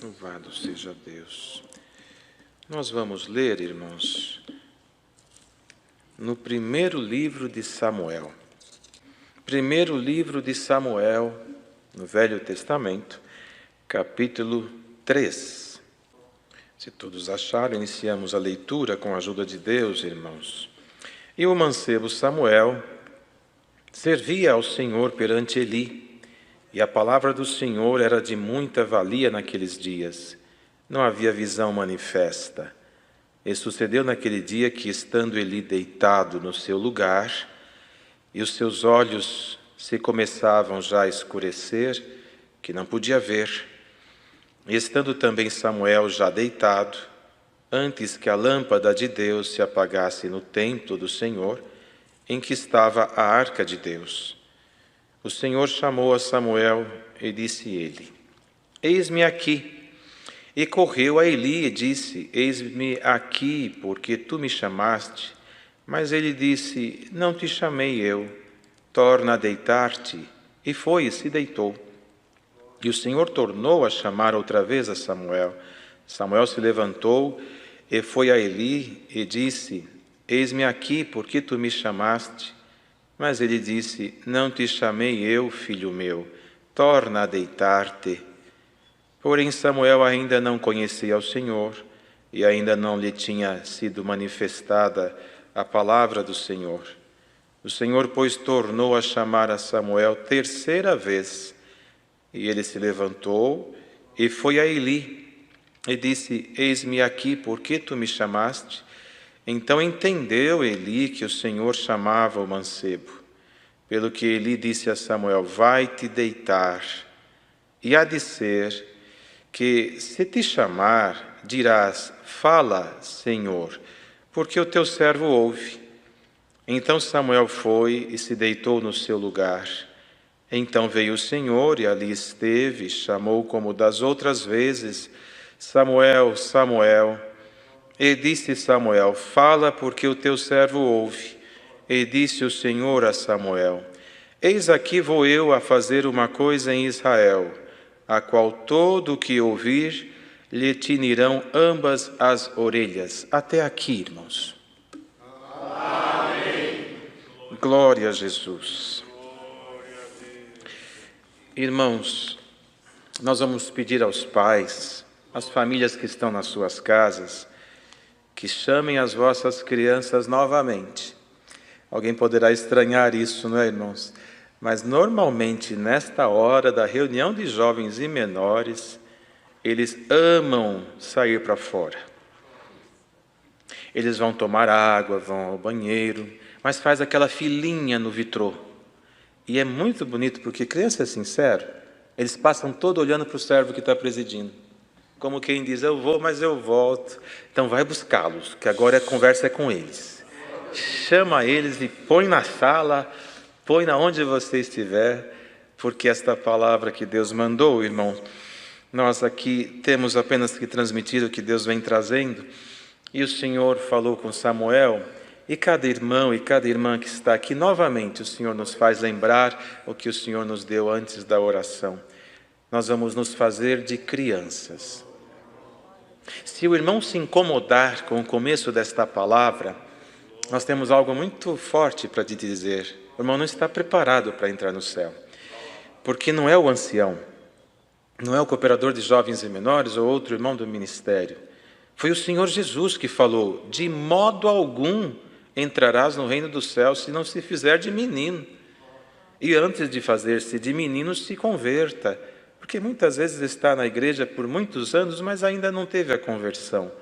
Louvado seja Deus. Nós vamos ler, irmãos, no primeiro livro de Samuel. Primeiro livro de Samuel, no Velho Testamento, capítulo 3. Se todos acharam, iniciamos a leitura com a ajuda de Deus, irmãos. E o mancebo Samuel servia ao Senhor perante Eli, e a palavra do Senhor era de muita valia naqueles dias. Não havia visão manifesta. E sucedeu naquele dia que, estando Eli deitado no seu lugar, e os seus olhos se começavam já a escurecer, que não podia ver, e estando também Samuel já deitado, antes que a lâmpada de Deus se apagasse no templo do Senhor, em que estava a arca de Deus, o Senhor chamou a Samuel e disse-lhe: Eis-me aqui. E correu a Eli e disse: Eis-me aqui, porque tu me chamaste. Mas ele disse: Não te chamei eu, torna a deitar-te. E foi e se deitou. E o Senhor tornou a chamar outra vez a Samuel. Samuel se levantou e foi a Eli e disse: Eis-me aqui, porque tu me chamaste. Mas ele disse: Não te chamei eu, filho meu, torna a deitar-te. Porém Samuel ainda não conhecia o Senhor, e ainda não lhe tinha sido manifestada a palavra do Senhor. O Senhor, pois, tornou a chamar a Samuel terceira vez, e ele se levantou e foi a Eli, e disse: Eis-me aqui, porque tu me chamaste? Então entendeu Eli que o Senhor chamava o mancebo. Pelo que Eli disse a Samuel: Vai-te deitar. E há de ser que, se te chamar, dirás: Fala, Senhor, porque o teu servo ouve. Então Samuel foi e se deitou no seu lugar. Então veio o Senhor e ali esteve, chamou como das outras vezes: Samuel, Samuel. E disse Samuel: Fala, porque o teu servo ouve. E disse o Senhor a Samuel: Eis aqui vou eu a fazer uma coisa em Israel, a qual todo o que ouvir lhe tinirão ambas as orelhas. Até aqui, irmãos. Amém. Glória a Jesus. Irmãos, nós vamos pedir aos pais, às famílias que estão nas suas casas, que chamem as vossas crianças novamente. Alguém poderá estranhar isso, não é, irmãos? Mas normalmente, nesta hora da reunião de jovens e menores, eles amam sair para fora. Eles vão tomar água, vão ao banheiro, mas faz aquela filinha no vitrô. E é muito bonito, porque criança é sincero, eles passam todo olhando para o servo que está presidindo. Como quem diz: eu vou, mas eu volto. Então vai buscá-los, que agora a conversa é com eles. Chama eles e põe na sala, põe na onde você estiver, porque esta palavra que Deus mandou, irmão, nós aqui temos apenas que transmitir o que Deus vem trazendo. E o Senhor falou com Samuel, e cada irmão e cada irmã que está aqui, novamente o Senhor nos faz lembrar o que o Senhor nos deu antes da oração. Nós vamos nos fazer de crianças. Se o irmão se incomodar com o começo desta palavra, nós temos algo muito forte para te dizer. O irmão não está preparado para entrar no céu. Porque não é o ancião, não é o cooperador de jovens e menores ou outro irmão do ministério. Foi o Senhor Jesus que falou: de modo algum entrarás no reino dos céus se não se fizer de menino. E antes de fazer-se de menino, se converta. Porque muitas vezes está na igreja por muitos anos, mas ainda não teve a conversão.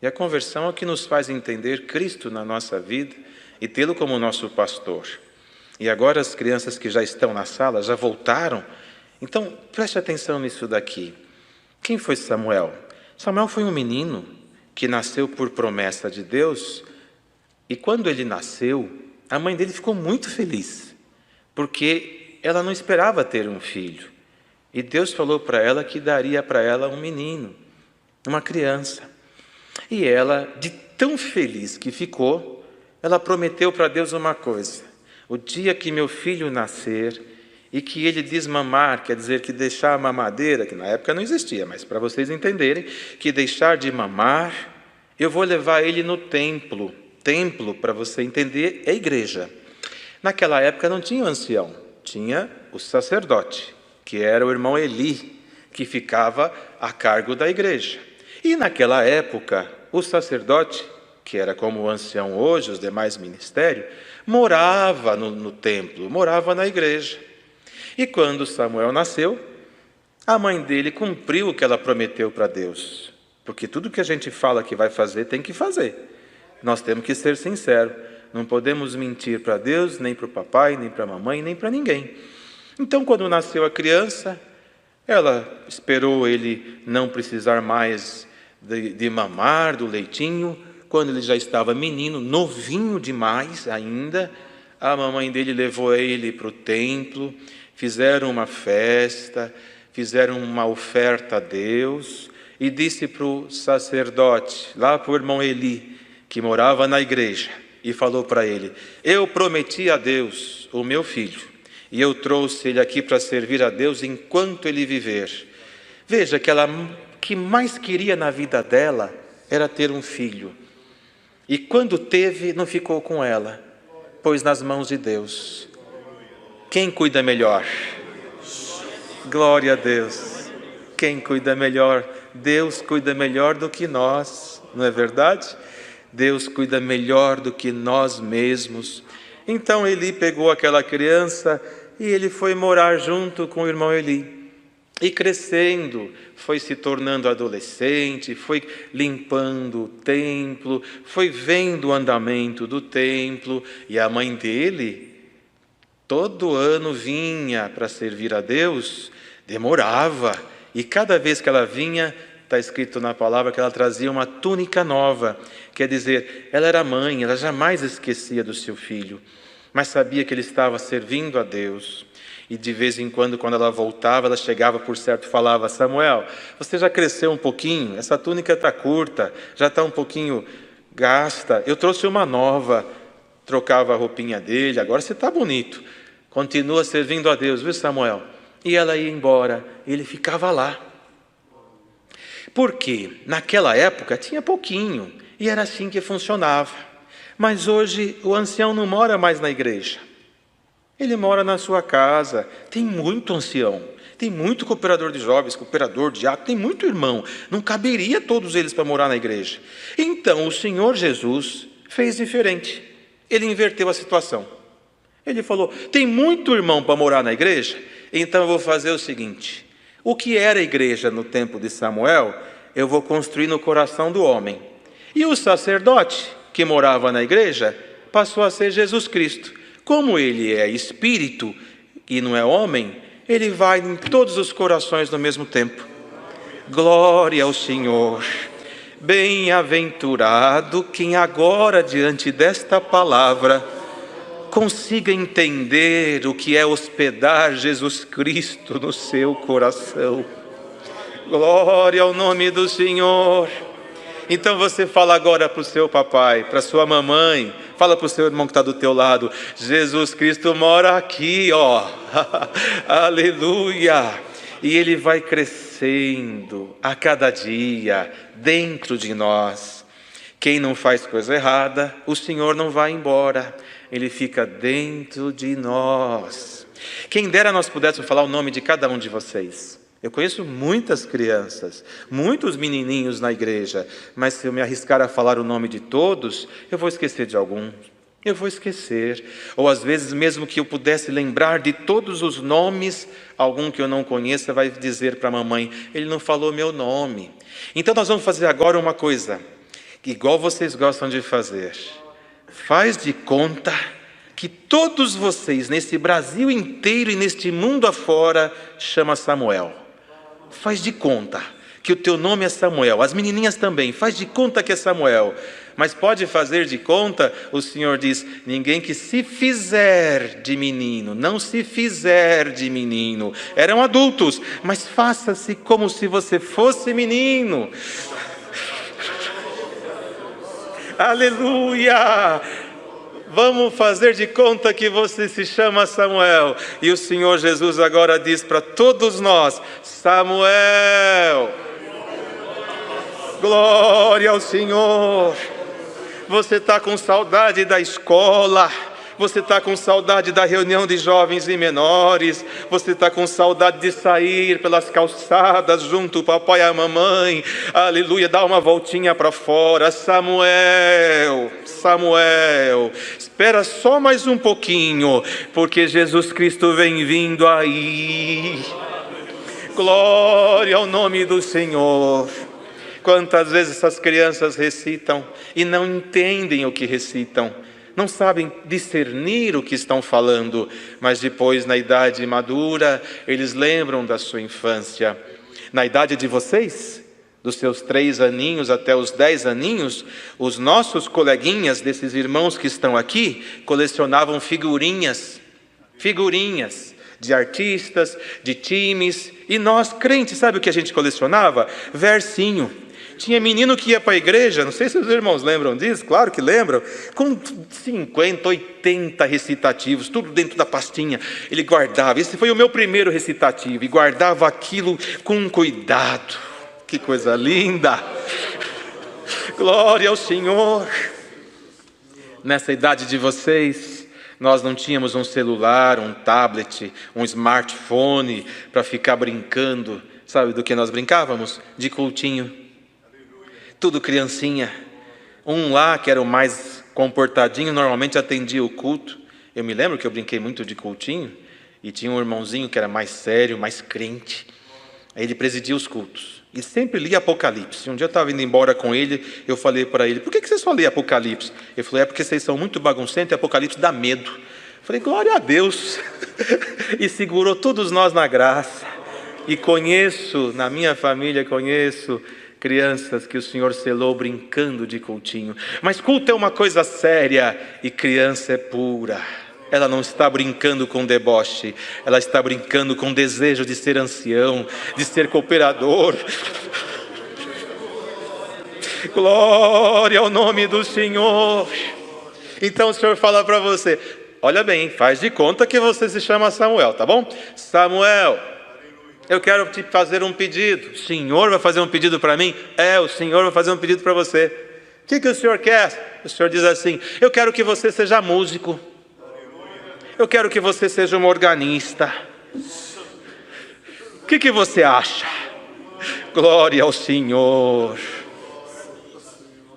E a conversão é o que nos faz entender Cristo na nossa vida e tê-lo como nosso pastor. E agora as crianças que já estão na sala, já voltaram. Então, preste atenção nisso daqui. Quem foi Samuel? Samuel foi um menino que nasceu por promessa de Deus. E quando ele nasceu, a mãe dele ficou muito feliz, porque ela não esperava ter um filho. E Deus falou para ela que daria para ela um menino, uma criança. E ela, de tão feliz que ficou, ela prometeu para Deus uma coisa: o dia que meu filho nascer, e que ele desmamar, quer dizer que deixar a mamadeira, que na época não existia, mas para vocês entenderem, que deixar de mamar, eu vou levar ele no templo. Templo, para você entender, é igreja. Naquela época não tinha o ancião, tinha o sacerdote, que era o irmão Eli, que ficava a cargo da igreja. E naquela época, o sacerdote, que era como o ancião hoje, os demais ministérios, morava no templo, morava na igreja. E quando Samuel nasceu, a mãe dele cumpriu o que ela prometeu para Deus. Porque tudo que a gente fala que vai fazer, tem que fazer. Nós temos que ser sinceros. Não podemos mentir para Deus, nem para o papai, nem para a mamãe, nem para ninguém. Então, quando nasceu a criança, ela esperou ele não precisar mais de mamar do leitinho. Quando ele já estava menino, novinho demais ainda, a mamãe dele levou ele para o templo, fizeram uma festa, fizeram uma oferta a Deus e disse para o sacerdote, lá para o irmão Eli, que morava na igreja, e falou para ele: eu prometi a Deus o meu filho, e eu trouxe ele aqui para servir a Deus enquanto ele viver. Veja que ela que mais queria na vida dela era ter um filho. E quando teve, não ficou com ela, pôs nas mãos de Deus. Quem cuida melhor? Glória a Deus. Quem cuida melhor? Deus cuida melhor do que nós, não é verdade? Deus cuida melhor do que nós mesmos. Então Eli pegou aquela criança e ele foi morar junto com o irmão Eli. E crescendo, foi se tornando adolescente, foi limpando o templo, foi vendo o andamento do templo. E a mãe dele, todo ano vinha para servir a Deus, demorava. E cada vez que ela vinha, está escrito na palavra que ela trazia uma túnica nova. Quer dizer, ela era mãe, ela jamais esquecia do seu filho, mas sabia que ele estava servindo a Deus. E de vez em quando ela voltava, ela chegava por certo e falava: Samuel, você já cresceu um pouquinho, essa túnica está curta, já está um pouquinho gasta, eu trouxe uma nova. Trocava a roupinha dele, agora você está bonito, continua servindo a Deus, viu, Samuel? E ela ia embora, ele ficava lá. Porque naquela época tinha pouquinho, e era assim que funcionava. Mas hoje o ancião não mora mais na igreja. Ele mora na sua casa. Tem muito ancião, tem muito cooperador de jovens, cooperador, diácono, tem muito irmão. Não caberia todos eles para morar na igreja. Então o Senhor Jesus fez diferente. Ele inverteu a situação. Ele falou: tem muito irmão para morar na igreja, então eu vou fazer o seguinte: o que era a igreja no tempo de Samuel, eu vou construir no coração do homem. E o sacerdote que morava na igreja passou a ser Jesus Cristo. Como ele é espírito e não é homem, ele vai em todos os corações no mesmo tempo. Glória ao Senhor. Bem-aventurado quem agora, diante desta palavra, consiga entender o que é hospedar Jesus Cristo no seu coração. Glória ao nome do Senhor. Então você fala agora para o seu papai, para a sua mamãe, fala para o seu irmão que está do teu lado: Jesus Cristo mora aqui, ó. Aleluia. E ele vai crescendo a cada dia dentro de nós. Quem não faz coisa errada, o Senhor não vai embora, ele fica dentro de nós. Quem dera nós pudéssemos falar o nome de cada um de vocês. Eu conheço muitas crianças, muitos menininhos na igreja, mas se eu me arriscar a falar o nome de todos, eu vou esquecer de alguns. Eu vou esquecer. Ou às vezes, mesmo que eu pudesse lembrar de todos os nomes, algum que eu não conheça vai dizer para a mamãe: ele não falou meu nome. Então nós vamos fazer agora uma coisa, igual vocês gostam de fazer. Faz de conta que todos vocês, nesse Brasil inteiro e neste mundo afora, chama Samuel. Faz de conta que o teu nome é Samuel. As menininhas também, faz de conta que é Samuel. Mas pode fazer de conta, o Senhor diz: ninguém que se fizer de menino, não se fizer de menino. Eram adultos, mas faça-se como se você fosse menino. Aleluia! Vamos fazer de conta que você se chama Samuel. E o Senhor Jesus agora diz para todos nós: Samuel. Glória ao Senhor. Você está com saudade da escola, você está com saudade da reunião de jovens e menores, você está com saudade de sair pelas calçadas junto ao papai e a mamãe, aleluia, dar uma voltinha para fora. Samuel, Samuel, espera só mais um pouquinho, porque Jesus Cristo vem vindo aí. Glória ao nome do Senhor. Quantas vezes essas crianças recitam e não entendem o que recitam, não sabem discernir o que estão falando, mas depois, na idade madura, eles lembram da sua infância. Na idade de vocês, dos seus 3 aninhos até os 10 aninhos, os nossos coleguinhas desses irmãos que estão aqui colecionavam figurinhas de artistas, de times, e nós crentes, sabe o que a gente colecionava? Versinho. Tinha menino que ia para a igreja, não sei se os irmãos lembram disso, claro que lembram, com 50, 80 recitativos, tudo dentro da pastinha, ele guardava. Esse foi o meu primeiro recitativo, e guardava aquilo com cuidado. Que coisa linda! Glória ao Senhor! Nessa idade de vocês, nós não tínhamos um celular, um tablet, um smartphone para ficar brincando. Sabe do que nós brincávamos? De cultinho. Tudo criancinha. Um lá, que era o mais comportadinho, normalmente atendia o culto. Eu me lembro que eu brinquei muito de cultinho, e tinha um irmãozinho que era mais sério, mais crente. Aí ele presidia os cultos, e sempre lia Apocalipse. Um dia eu estava indo embora com ele, eu falei para ele: por que você só lê Apocalipse? Ele falou: é porque vocês são muito baguncentos e Apocalipse dá medo. Eu falei: glória a Deus. E segurou todos nós na graça. E conheço, na minha família, crianças que o Senhor selou brincando de cultinho. Mas culto é uma coisa séria, e criança é pura. Ela não está brincando com deboche, ela está brincando com desejo de ser ancião, de ser cooperador. Glória ao nome do Senhor. Então o Senhor fala para você: olha bem, faz de conta que você se chama Samuel, tá bom? Samuel, eu quero te fazer um pedido. O Senhor vai fazer um pedido para mim? É, o Senhor vai fazer um pedido para você. O que o Senhor quer? O Senhor diz assim: eu quero que você seja músico. Eu quero que você seja um organista. O que você acha? Glória ao Senhor.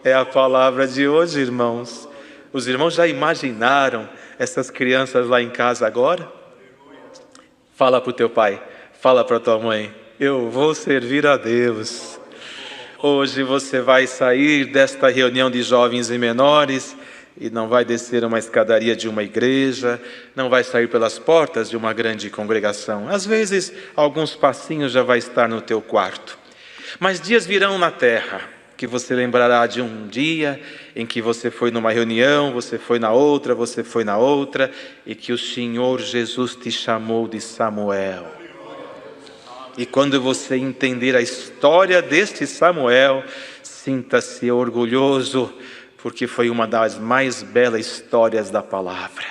É a palavra de hoje, irmãos. Os irmãos já imaginaram essas crianças lá em casa agora? Fala para o teu pai, fala para a tua mãe: eu vou servir a Deus. Hoje você vai sair desta reunião de jovens e menores e não vai descer uma escadaria de uma igreja, não vai sair pelas portas de uma grande congregação. Às vezes, alguns passinhos já vai estar no teu quarto. Mas dias virão na terra que você lembrará de um dia em que você foi numa reunião, você foi na outra, e que o Senhor Jesus te chamou de Samuel. E quando você entender a história deste Samuel, sinta-se orgulhoso, porque foi uma das mais belas histórias da palavra.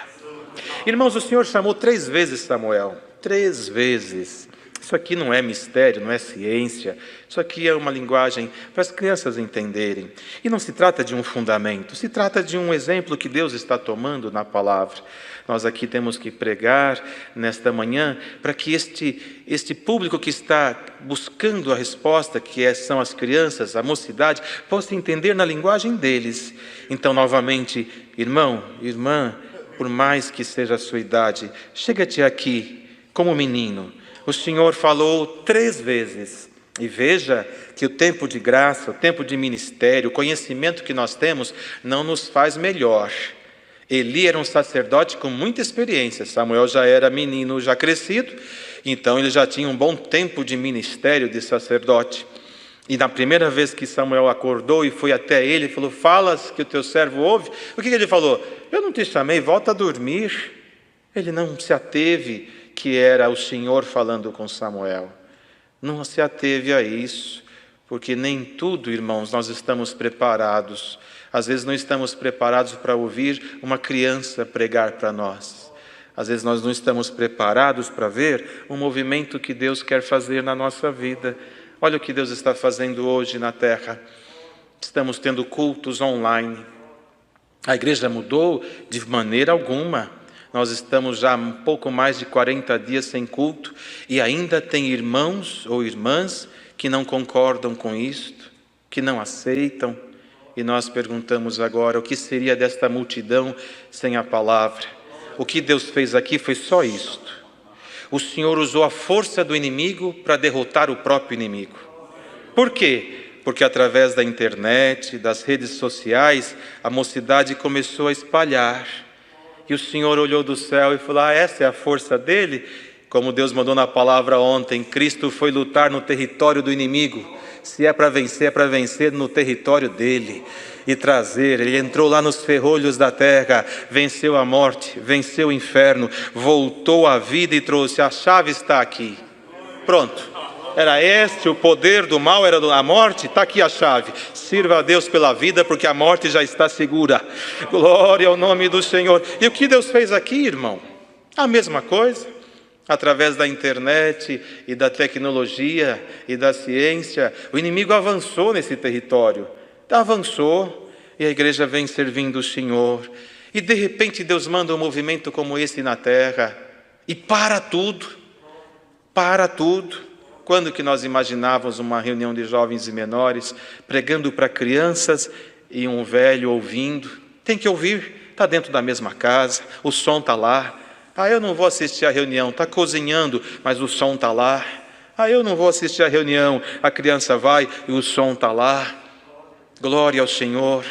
Irmãos, o Senhor chamou 3 vezes Samuel, 3 vezes. Isso aqui não é mistério, não é ciência. Isso aqui é uma linguagem para as crianças entenderem. E não se trata de um fundamento, se trata de um exemplo que Deus está tomando na palavra. Nós aqui temos que pregar nesta manhã para que este público que está buscando a resposta, que são as crianças, a mocidade, possa entender na linguagem deles. Então, novamente, irmão, irmã, por mais que seja a sua idade, chega-te aqui como menino. O Senhor falou 3 vezes. E veja que o tempo de graça, o tempo de ministério, o conhecimento que nós temos não nos faz melhor. Eli era um sacerdote com muita experiência. Samuel já era menino, já crescido. Então ele já tinha um bom tempo de ministério de sacerdote. E na primeira vez que Samuel acordou e foi até ele, falou: falas que o teu servo ouve. O que ele falou? Eu não te chamei, volta a dormir. Ele não se ateve que era o Senhor falando com Samuel. Não se ateve a isso, porque nem tudo, irmãos, nós estamos preparados. Às vezes não estamos preparados para ouvir uma criança pregar para nós. Às vezes nós não estamos preparados para ver um movimento que Deus quer fazer na nossa vida. Olha o que Deus está fazendo hoje na terra. Estamos tendo cultos online. A igreja mudou de maneira alguma. Nós estamos já um pouco mais de 40 dias sem culto e ainda tem irmãos ou irmãs que não concordam com isto, que não aceitam. E nós perguntamos agora, o que seria desta multidão sem a palavra? O que Deus fez aqui foi só isto. O Senhor usou a força do inimigo para derrotar o próprio inimigo. Por quê? Porque através da internet, das redes sociais, a mocidade começou a espalhar. E o Senhor olhou do céu e falou, essa é a força dele? Como Deus mandou na palavra ontem, Cristo foi lutar no território do inimigo. Se é para vencer no território dele e trazer. Ele entrou lá nos ferrolhos da terra, venceu a morte, venceu o inferno, voltou à vida e trouxe. A chave está aqui. Pronto. Era este o poder do mal, era a morte? Está aqui a chave. Sirva a Deus pela vida, porque a morte já está segura. Glória ao nome do Senhor. E o que Deus fez aqui, irmão? A mesma coisa. Através da internet e da tecnologia e da ciência, o inimigo avançou nesse território. Avançou e a igreja vem servindo o Senhor. E de repente Deus manda um movimento como esse na terra. E para tudo. Para tudo. Quando que nós imaginávamos uma reunião de jovens e menores, pregando para crianças e um velho ouvindo? Tem que ouvir, está dentro da mesma casa, o som está lá. Eu não vou assistir a reunião, está cozinhando, mas o som está lá. Eu não vou assistir a reunião, a criança vai e o som está lá. Glória ao Senhor.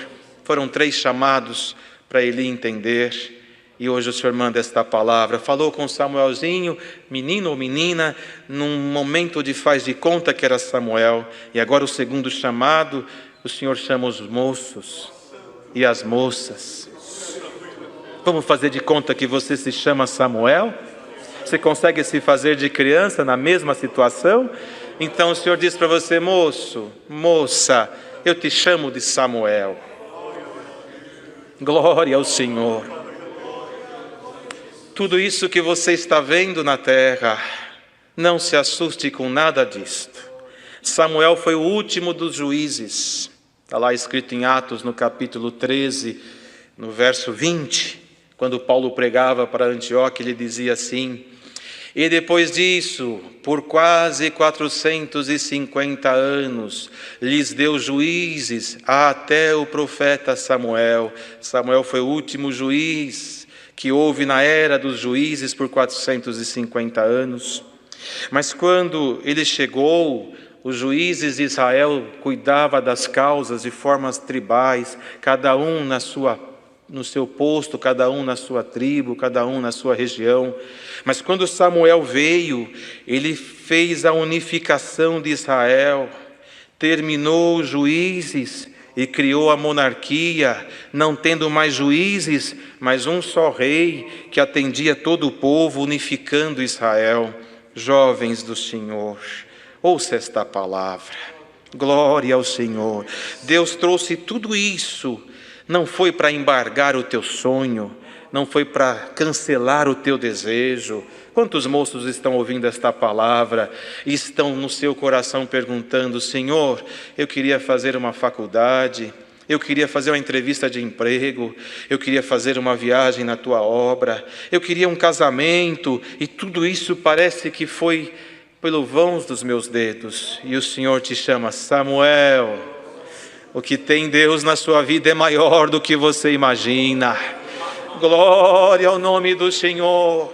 Foram 3 chamados para Eli entender. E hoje o Senhor manda esta palavra. Falou com Samuelzinho, menino ou menina, num momento de faz de conta que era Samuel. E agora o segundo chamado, o Senhor chama os moços e as moças. Vamos fazer de conta que você se chama Samuel? Você consegue se fazer de criança na mesma situação? Então o Senhor diz para você, moço, moça, eu te chamo de Samuel. Glória ao Senhor. Tudo isso que você está vendo na terra, não se assuste com nada disto. Samuel foi o último dos juízes. Está lá escrito em Atos, no capítulo 13, no verso 20. Quando Paulo pregava para Antioquia, ele dizia assim, e depois disso, por quase 450 anos, lhes deu juízes até o profeta Samuel. Samuel foi o último juiz que houve na era dos juízes por 450 anos. Mas quando ele chegou, os juízes de Israel cuidavam das causas de formas tribais, cada um no seu posto, cada um na sua tribo, cada um na sua região. Mas quando Samuel veio, ele fez a unificação de Israel, terminou os juízes e criou a monarquia, não tendo mais juízes, mas um só rei que atendia todo o povo, unificando Israel. Jovens do Senhor, ouça esta palavra. Glória ao Senhor. Deus trouxe tudo isso. Não foi para embargar o teu sonho, não foi para cancelar o teu desejo. Quantos moços estão ouvindo esta palavra e estão no seu coração perguntando, Senhor, eu queria fazer uma faculdade, eu queria fazer uma entrevista de emprego, eu queria fazer uma viagem na tua obra, eu queria um casamento e tudo isso parece que foi pelo vão dos meus dedos. E o Senhor te chama, Samuel. O que tem Deus na sua vida é maior do que você imagina. Glória ao nome do Senhor.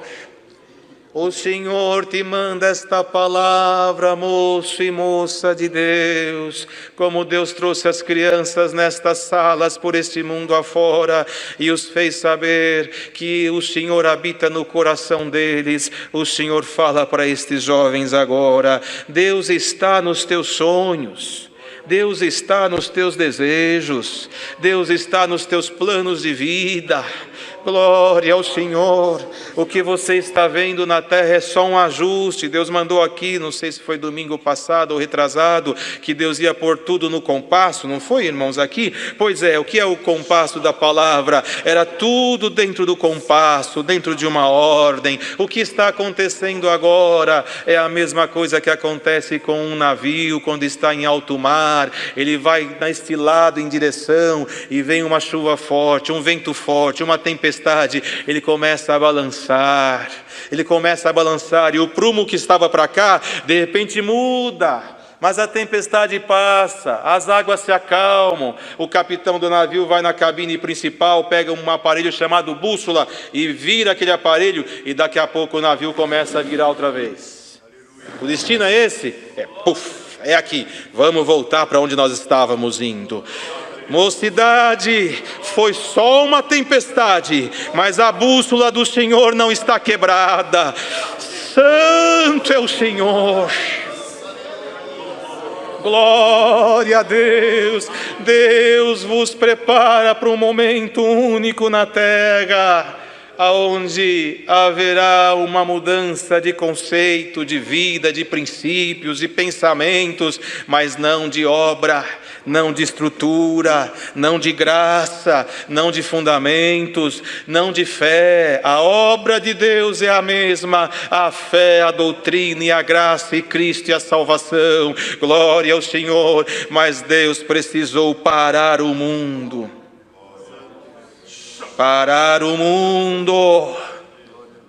O Senhor te manda esta palavra, moço e moça de Deus. Como Deus trouxe as crianças nestas salas por este mundo afora e os fez saber que o Senhor habita no coração deles. O Senhor fala para estes jovens agora, Deus está nos teus sonhos. Deus está nos teus desejos, Deus está nos teus planos de vida. Glória ao Senhor. O que você está vendo na terra é só um ajuste. Deus mandou aqui, não sei se foi domingo passado ou retrasado, que Deus ia pôr tudo no compasso, não foi, irmãos, aqui? Pois é, o que é o compasso da palavra? Era tudo dentro do compasso, dentro de uma ordem. O que está acontecendo agora é a mesma coisa que acontece com um navio quando está em alto mar. Ele vai neste lado em direção e vem uma chuva forte, um vento forte, uma tempestade. Ele começa a balançar, e o prumo que estava para cá, de repente muda, mas a tempestade passa, as águas se acalmam, o capitão do navio vai na cabine principal, pega um aparelho chamado bússola e vira aquele aparelho, e daqui a pouco o navio começa a virar outra vez. O destino é esse? É aqui, vamos voltar para onde nós estávamos indo. Mocidade, foi só uma tempestade, mas a bússola do Senhor não está quebrada. Santo é o Senhor. Glória a Deus. Deus vos prepara para um momento único na terra, aonde haverá uma mudança de conceito, de vida, de princípios, de pensamentos, mas não de obra, não de estrutura, não de graça, não de fundamentos, não de fé. A obra de Deus é a mesma, a fé, a doutrina e a graça e Cristo e a salvação. Glória ao Senhor. Mas Deus precisou parar o mundo. Parar o mundo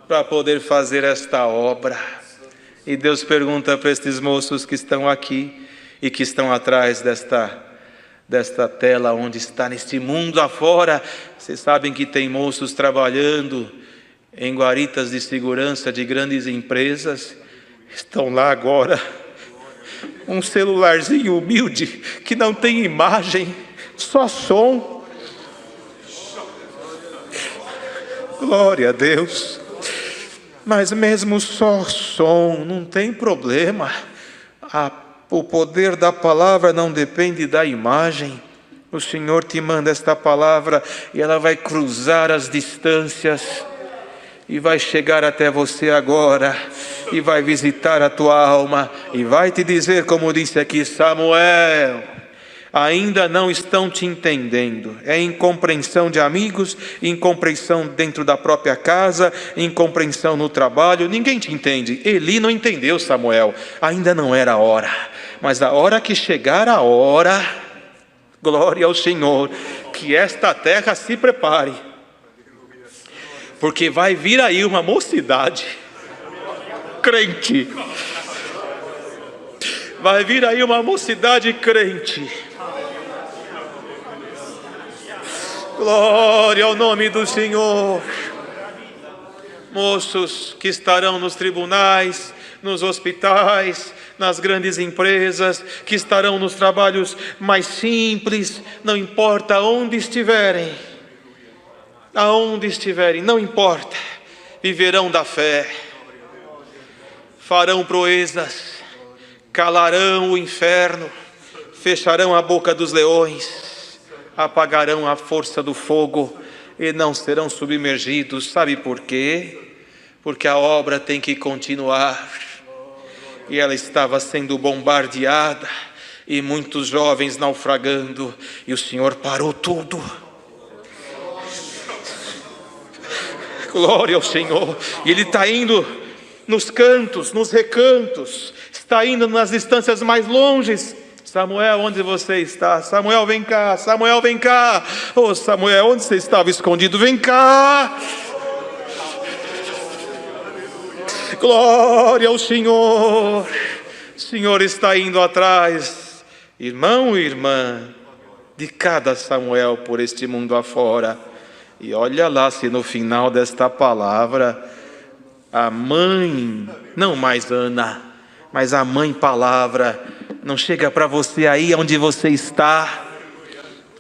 para poder fazer esta obra. E Deus pergunta para estes moços que estão aqui e que estão atrás desta tela, onde está neste mundo afora. Vocês sabem que tem moços trabalhando em guaritas de segurança de grandes empresas, estão lá agora, um celularzinho humilde que não tem imagem, só som. Glória a Deus. Mas mesmo só som, não tem problema. O poder da palavra não depende da imagem. O Senhor te manda esta palavra e ela vai cruzar as distâncias e vai chegar até você agora e vai visitar a tua alma e vai te dizer, como disse aqui Samuel: ainda não estão te entendendo. É incompreensão de amigos, incompreensão dentro da própria casa, incompreensão no trabalho. Ninguém te entende. Eli não entendeu Samuel. Ainda não era a hora. Mas a hora que chegar a hora, glória ao Senhor, que esta terra se prepare. Porque vai vir aí uma mocidade crente. Vai vir aí uma mocidade crente. Glória ao nome do Senhor. Moços que estarão nos tribunais, nos hospitais, nas grandes empresas, que estarão nos trabalhos mais simples, não importa onde estiverem, não importa, viverão da fé, farão proezas, calarão o inferno, fecharão a boca dos leões, apagarão a força do fogo e não serão submergidos. Sabe por quê? Porque a obra tem que continuar. E ela estava sendo bombardeada e muitos jovens naufragando, e o Senhor parou tudo. Glória ao Senhor. E Ele está indo nos cantos, nos recantos, está indo nas distâncias mais longes. Samuel, onde você está? Samuel, vem cá. Samuel, vem cá. Oh, Samuel, onde você estava escondido? Vem cá. Glória ao Senhor. O Senhor está indo atrás, irmão e irmã, de cada Samuel por este mundo afora. E olha lá se no final desta palavra, a mãe, não mais Ana, mas a mãe palavra, não chega para você aí onde você está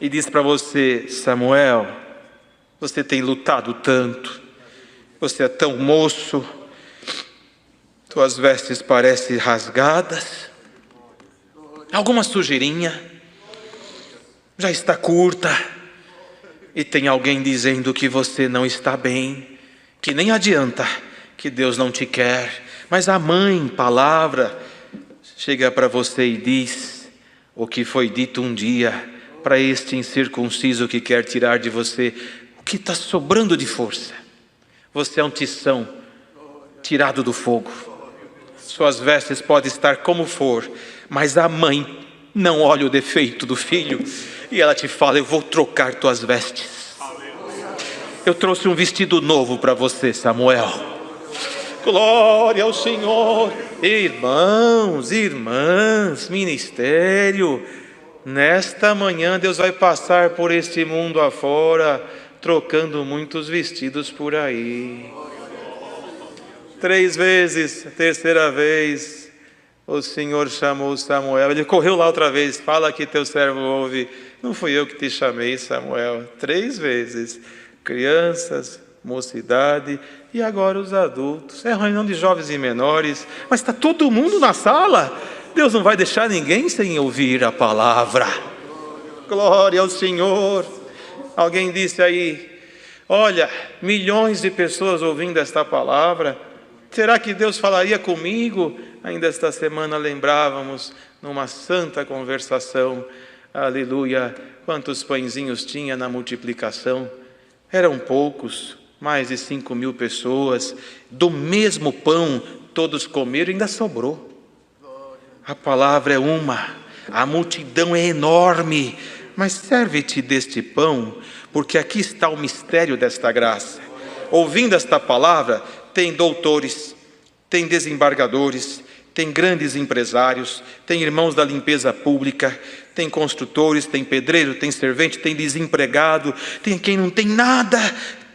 e diz para você: Samuel, você tem lutado tanto, você é tão moço, tuas vestes parecem rasgadas, alguma sujeirinha, já está curta, e tem alguém dizendo que você não está bem, que nem adianta, que Deus não te quer, mas a mãe, palavra, chega para você e diz o que foi dito um dia para este incircunciso que quer tirar de você o que está sobrando de força. Você é um tição tirado do fogo. Suas vestes podem estar como for, mas a mãe não olha o defeito do filho e ela te fala: eu vou trocar tuas vestes. Eu trouxe um vestido novo para você, Samuel. Glória ao Senhor. Irmãos, irmãs, ministério, nesta manhã Deus vai passar por este mundo afora, trocando muitos vestidos por aí. 3 vezes, a terceira vez, o Senhor chamou Samuel. Ele correu lá outra vez: fala que teu servo ouve. Não fui eu que te chamei, Samuel. 3 vezes. Crianças, mocidade e agora os adultos. É reunião de jovens e menores, mas está todo mundo na sala. Deus não vai deixar ninguém sem ouvir a palavra. Glória ao Senhor. Alguém disse aí: olha, milhões de pessoas ouvindo esta palavra. Será que Deus falaria comigo? Ainda esta semana lembrávamos numa santa conversação, aleluia, quantos pãezinhos tinha na multiplicação. Eram poucos, mais de 5.000 pessoas, do mesmo pão todos comeram e ainda sobrou. A palavra é uma, a multidão é enorme, mas serve-te deste pão, porque aqui está o mistério desta graça. Ouvindo esta palavra, tem doutores, tem desembargadores, tem grandes empresários, tem irmãos da limpeza pública, tem construtores, tem pedreiro, tem servente, tem desempregado, tem quem não tem nada,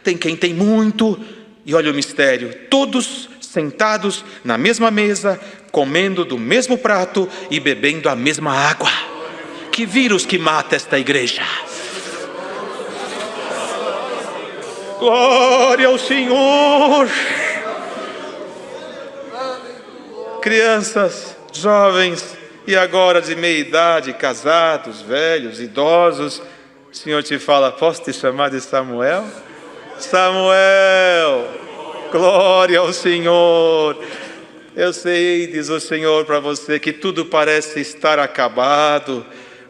tem quem tem muito. E olha o mistério: todos sentados na mesma mesa, comendo do mesmo prato e bebendo a mesma água. Que vírus que mata esta igreja! Glória ao Senhor! Crianças, jovens e agora de meia idade, casados, velhos, idosos, o Senhor te fala: posso te chamar de Samuel? Samuel, glória ao Senhor. Eu sei, diz o Senhor para você, que tudo parece estar acabado,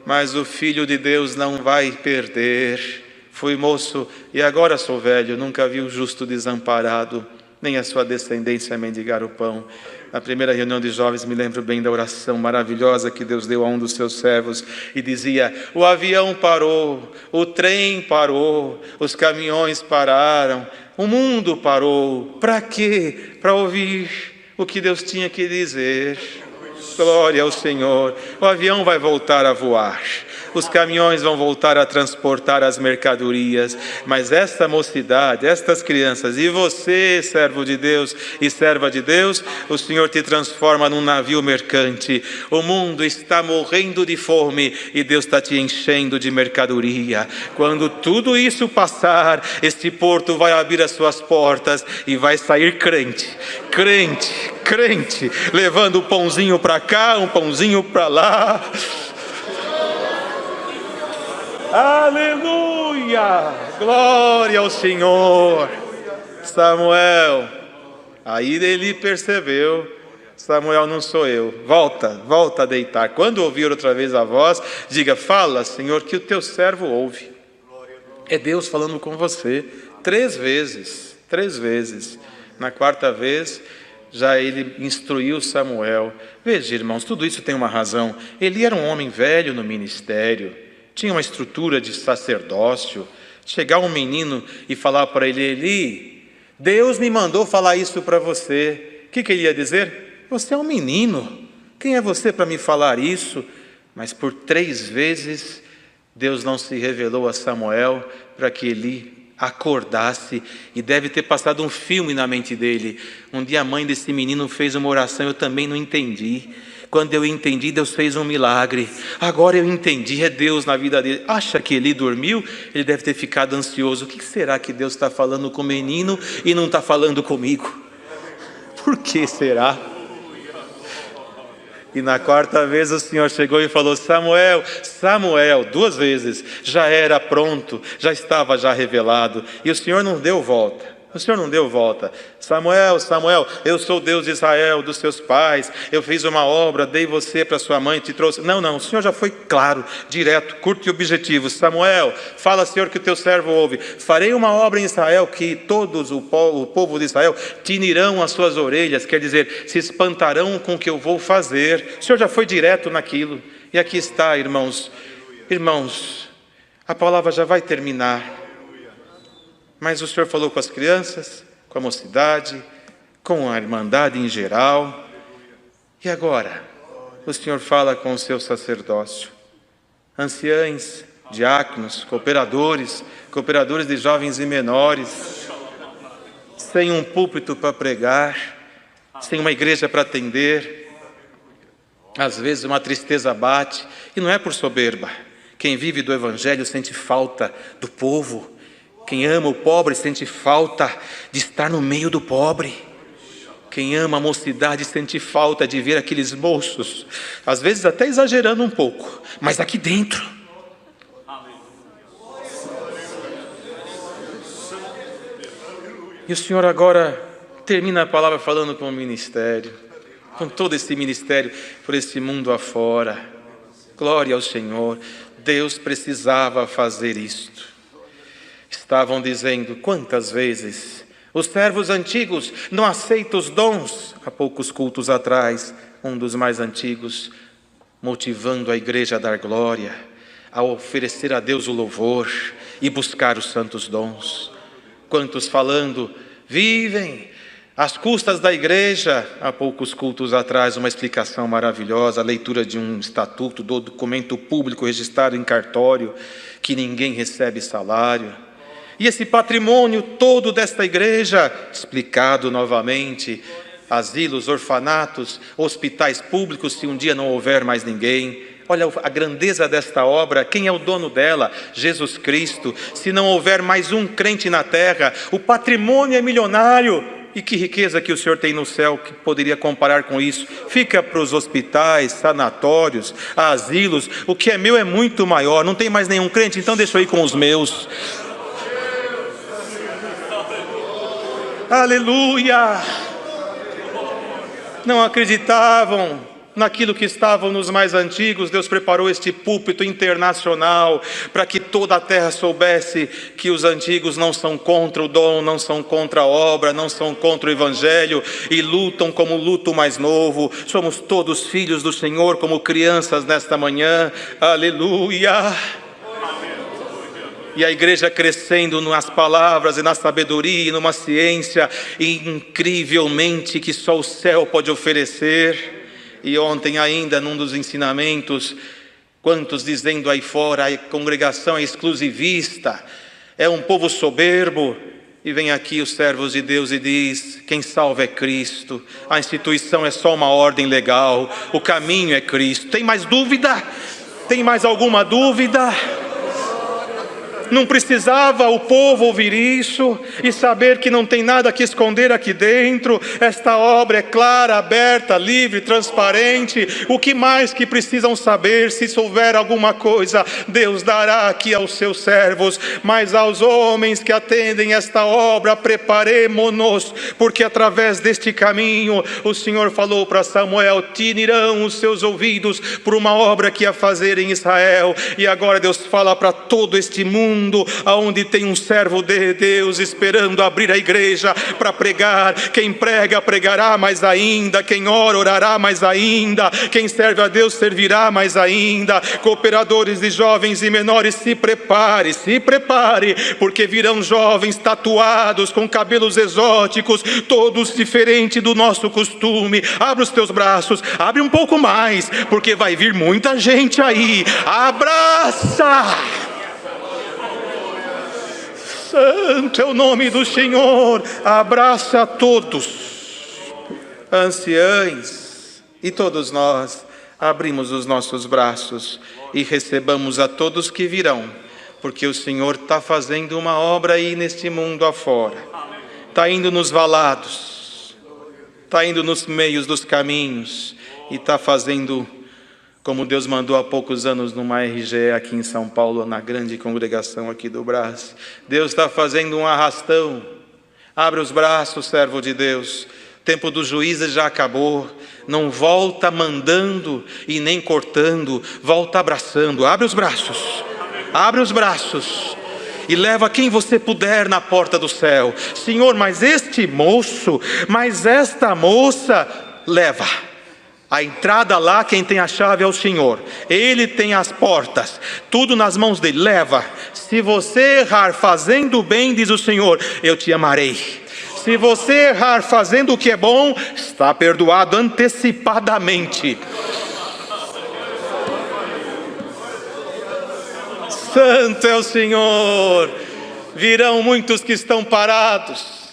mas o Filho de Deus não vai perder. Fui moço e agora sou velho, nunca vi o justo desamparado, nem a sua descendência mendigar o pão. Na primeira reunião de jovens, me lembro bem da oração maravilhosa que Deus deu a um dos seus servos, e dizia: o avião parou, o trem parou, os caminhões pararam, o mundo parou. Para quê? Para ouvir o que Deus tinha que dizer. Glória ao Senhor. O avião vai voltar a voar, os caminhões vão voltar a transportar as mercadorias, mas esta mocidade, estas crianças e você, servo de Deus e serva de Deus, o Senhor te transforma num navio mercante. O mundo está morrendo de fome e Deus está te enchendo de mercadoria. Quando tudo isso passar, este porto vai abrir as suas portas e vai sair crente, levando um pãozinho para cá, um pãozinho para lá. Aleluia! Glória ao Senhor! Samuel, aí ele percebeu: Samuel, não sou eu, volta a deitar. Quando ouvir outra vez a voz, diga: fala, Senhor, que o teu servo ouve. É Deus falando com você. 3 vezes. Na 4ª vez, já ele instruiu Samuel. Veja, irmãos, tudo isso tem uma razão. Eli era um homem velho no ministério, tinha uma estrutura de sacerdócio. Chegar um menino e falar para ele: Eli, Deus me mandou falar isso para você. O que ele ia dizer? Você é um menino, quem é você para me falar isso? Mas por 3 vezes Deus não se revelou a Samuel para que Eli acordasse, e deve ter passado um filme na mente dele. Um dia a mãe desse menino fez uma oração, eu também não entendi. Quando eu entendi, Deus fez um milagre. Agora eu entendi, é Deus na vida dele. Acha que ele dormiu? Ele deve ter ficado ansioso. O que será que Deus está falando com o menino e não está falando comigo? Por que será? E na quarta vez o Senhor chegou e falou: Samuel, Samuel, 2 vezes, já era pronto, já estava já revelado. E o Senhor não deu volta. O Senhor não deu volta. Samuel, Samuel, eu sou o Deus de Israel, dos seus pais. Eu fiz uma obra, dei você para sua mãe, te trouxe. Não, não, o Senhor já foi claro, direto, curto e objetivo. Samuel, fala, Senhor, que o teu servo ouve. Farei uma obra em Israel que todos, o povo de Israel, tinirão as suas orelhas. Quer dizer, se espantarão com o que eu vou fazer. O Senhor já foi direto naquilo. E aqui está, irmãos. Irmãos, a palavra já vai terminar. Mas o Senhor falou com as crianças, com a mocidade, com a irmandade em geral. E agora, o Senhor fala com o seu sacerdócio. Anciães, diáconos, cooperadores de jovens e menores, sem um púlpito para pregar, sem uma igreja para atender. Às vezes uma tristeza bate, e não é por soberba. Quem vive do Evangelho sente falta do povo. Quem ama o pobre sente falta de estar no meio do pobre. Quem ama a mocidade sente falta de ver aqueles moços, às vezes até exagerando um pouco, mas aqui dentro. E o Senhor agora termina a palavra falando com o ministério, com todo esse ministério por esse mundo afora. Glória ao Senhor. Deus precisava fazer isto. Estavam dizendo: quantas vezes os servos antigos não aceitam os dons? Há poucos cultos atrás, um dos mais antigos, motivando a igreja a dar glória, a oferecer a Deus o louvor e buscar os santos dons. Quantos falando, vivem às custas da igreja. Há poucos cultos atrás, uma explicação maravilhosa, a leitura de um estatuto, do documento público registrado em cartório, que ninguém recebe salário. E esse patrimônio todo desta igreja, explicado novamente, asilos, orfanatos, hospitais públicos, se um dia não houver mais ninguém. Olha a grandeza desta obra, quem é o dono dela? Jesus Cristo. Se não houver mais um crente na terra, o patrimônio é milionário. E que riqueza que o Senhor tem no céu, que poderia comparar com isso? Fica para os hospitais, sanatórios, asilos. O que é meu é muito maior. Não tem mais nenhum crente, então deixa eu ir com os meus. Aleluia! Não acreditavam naquilo que estavam nos mais antigos. Deus preparou este púlpito internacional para que toda a terra soubesse que os antigos não são contra o dom, não são contra a obra, não são contra o Evangelho e lutam como luta o mais novo. Somos todos filhos do Senhor como crianças nesta manhã. Aleluia! E a igreja crescendo nas palavras e na sabedoria e numa ciência incrivelmente que só o céu pode oferecer. E ontem ainda, num dos ensinamentos, quantos dizendo aí fora, a congregação é exclusivista, é um povo soberbo. E vem aqui os servos de Deus e diz: quem salva é Cristo, a instituição é só uma ordem legal, o caminho é Cristo. Tem mais dúvida? Tem mais alguma dúvida? Não precisava o povo ouvir isso e saber que não tem nada que esconder aqui dentro. Esta obra é clara, aberta, livre, transparente. O que mais que precisam saber? Se souber alguma coisa, Deus dará aqui aos seus servos. Mas aos homens que atendem esta obra, preparemo-nos, porque através deste caminho o Senhor falou para Samuel: tinirão os seus ouvidos por uma obra que ia fazer em Israel. E agora Deus fala para todo este mundo, aonde tem um servo de Deus esperando abrir a igreja para pregar. Quem prega, pregará mais ainda. Quem ora, orará mais ainda. Quem serve a Deus, servirá mais ainda. Cooperadores de jovens e menores, se prepare, porque virão jovens tatuados, com cabelos exóticos, todos diferentes do nosso costume. Abre os teus braços, abre um pouco mais, porque vai vir muita gente aí. Abraça! Santo é o nome do Senhor. Abraça a todos, anciães, e todos nós abrimos os nossos braços e recebamos a todos que virão, porque o Senhor está fazendo uma obra aí neste mundo afora. Está indo nos valados, está indo nos meios dos caminhos, e está fazendo como Deus mandou há poucos anos numa RGE aqui em São Paulo, na grande congregação aqui do Brás. Deus está fazendo um arrastão. Abre os braços, servo de Deus. O tempo dos juízes já acabou. Não volta mandando e nem cortando, volta abraçando. Abre os braços. Abre os braços. E leva quem você puder na porta do céu. Senhor, mas este moço, mas esta moça, leva. A entrada lá, quem tem a chave é o Senhor. Ele tem as portas. Tudo nas mãos dele. Leva. Se você errar fazendo o bem, diz o Senhor, eu te amarei. Se você errar fazendo o que é bom, está perdoado antecipadamente. Santo é o Senhor. Virão muitos que estão parados,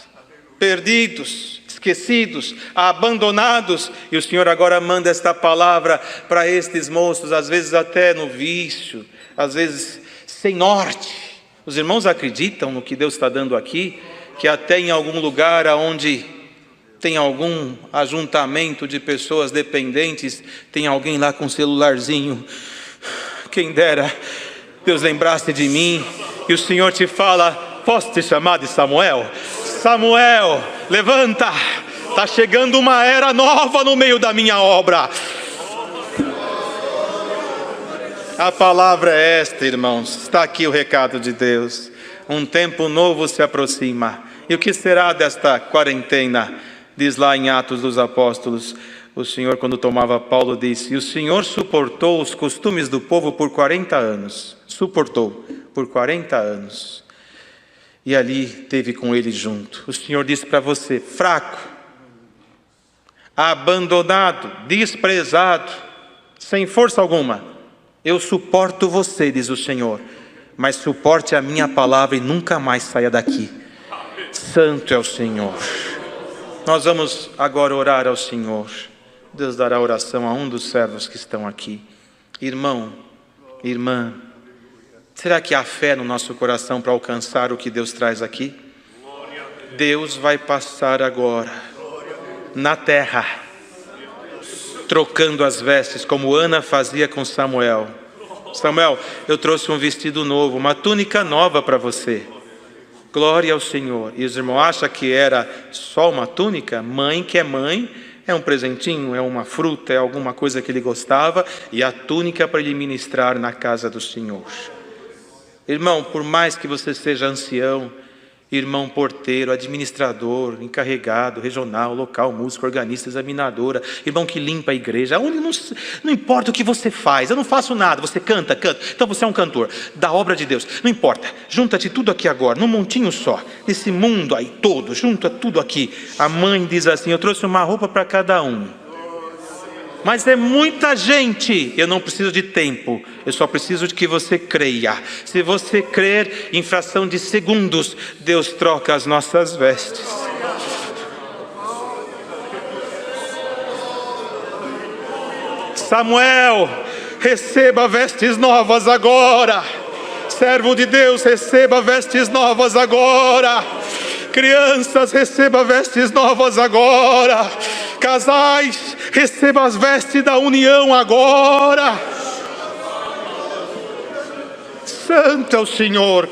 perdidos, esquecidos, abandonados, e o Senhor agora manda esta palavra para estes moços, às vezes até no vício, às vezes sem norte. Os irmãos acreditam no que Deus está dando aqui, que até em algum lugar onde tem algum ajuntamento de pessoas dependentes, tem alguém lá com um celularzinho. Quem dera Deus lembrasse de mim, e o Senhor te fala: posso te chamar de Samuel? Samuel, levanta, está chegando uma era nova no meio da minha obra. A palavra é esta, irmãos, está aqui o recado de Deus. Um tempo novo se aproxima. E o que será desta quarentena? Diz lá em Atos dos Apóstolos, o Senhor, quando tomava Paulo, disse: e o Senhor suportou os costumes do povo por 40 anos. Suportou por 40 anos. E ali teve com ele junto. O Senhor disse para você: fraco, abandonado, desprezado, sem força alguma, eu suporto você, diz o Senhor, mas suporte a minha palavra e nunca mais saia daqui. Santo é o Senhor. Nós vamos agora orar ao Senhor. Deus dará oração a um dos servos que estão aqui. Irmão, irmã, será que há fé no nosso coração para alcançar o que Deus traz aqui? Deus vai passar agora na terra, trocando as vestes, como Ana fazia com Samuel. Samuel, eu trouxe um vestido novo, uma túnica nova para você. Glória ao Senhor. E os irmãos acham que era só uma túnica? Mãe que é mãe, é um presentinho, é uma fruta, é alguma coisa que ele gostava, e a túnica para ele ministrar na casa do Senhor. Irmão, por mais que você seja ancião, irmão porteiro, administrador, encarregado, regional, local, músico, organista, examinadora, irmão que limpa a igreja, onde não importa o que você faz, eu não faço nada, você canta, então você é um cantor da obra de Deus, não importa, junta-te tudo aqui agora, num montinho só, esse mundo aí todo, junta tudo aqui. A mãe diz assim: eu trouxe uma roupa para cada um. Mas é muita gente, eu não preciso de tempo, eu só preciso de que você creia. Se você crer, em fração de segundos, Deus troca as nossas vestes. Samuel, receba vestes novas agora. Servo de Deus, receba vestes novas agora. Crianças, receba vestes novas agora. Casais, receba as vestes da união agora. Santo é o Senhor.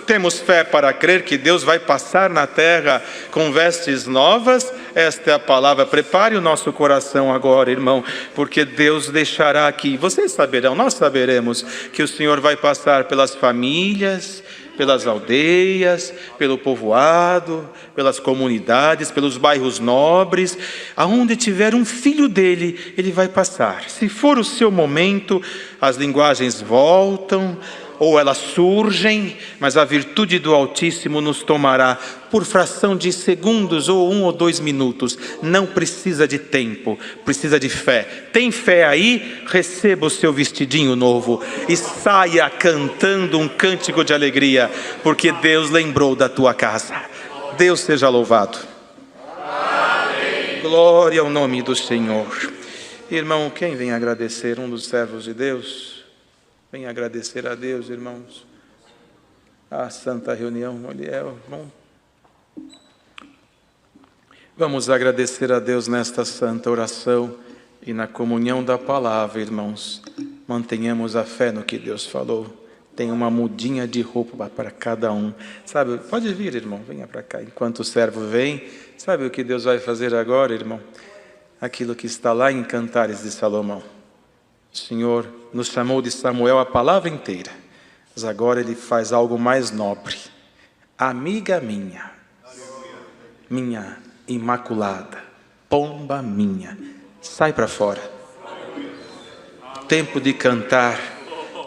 Temos fé para crer que Deus vai passar na terra com vestes novas. Esta é a palavra. Prepare o nosso coração agora, irmão, porque Deus deixará aqui. Vocês saberão, nós saberemos que o Senhor vai passar pelas famílias, pelas aldeias, pelo povoado, pelas comunidades, pelos bairros nobres. Aonde tiver um filho dele, ele vai passar. Se for o seu momento, as linguagens voltam, ou elas surgem, mas a virtude do Altíssimo nos tomará por fração de segundos, ou 1 ou 2 minutos. Não precisa de tempo, precisa de fé. Tem fé aí? Receba o seu vestidinho novo e saia cantando um cântico de alegria, porque Deus lembrou da tua casa. Deus seja louvado. Amém. Glória ao nome do Senhor. Irmão, quem vem agradecer? Um dos servos de Deus? Vem agradecer a Deus, irmãos. A santa reunião, irmão. Vamos agradecer a Deus nesta santa oração E na comunhão da palavra, irmãos, mantenhamos a fé no que Deus falou. Tem uma mudinha de roupa para cada um. Sabe, pode vir, irmão, venha para cá. Enquanto o servo vem, sabe o que Deus vai fazer agora, irmão? Aquilo que está lá em Cantares de Salomão. O Senhor nos chamou de Samuel a palavra inteira, mas agora Ele faz algo mais nobre. Amiga minha, minha imaculada, pomba minha, sai para fora. Tempo de cantar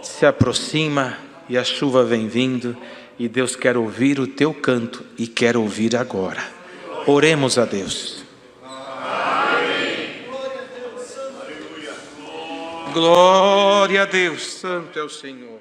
se aproxima e a chuva vem vindo, e Deus quer ouvir o teu canto e quer ouvir agora. Oremos a Deus. Glória a Deus, santo é o Senhor.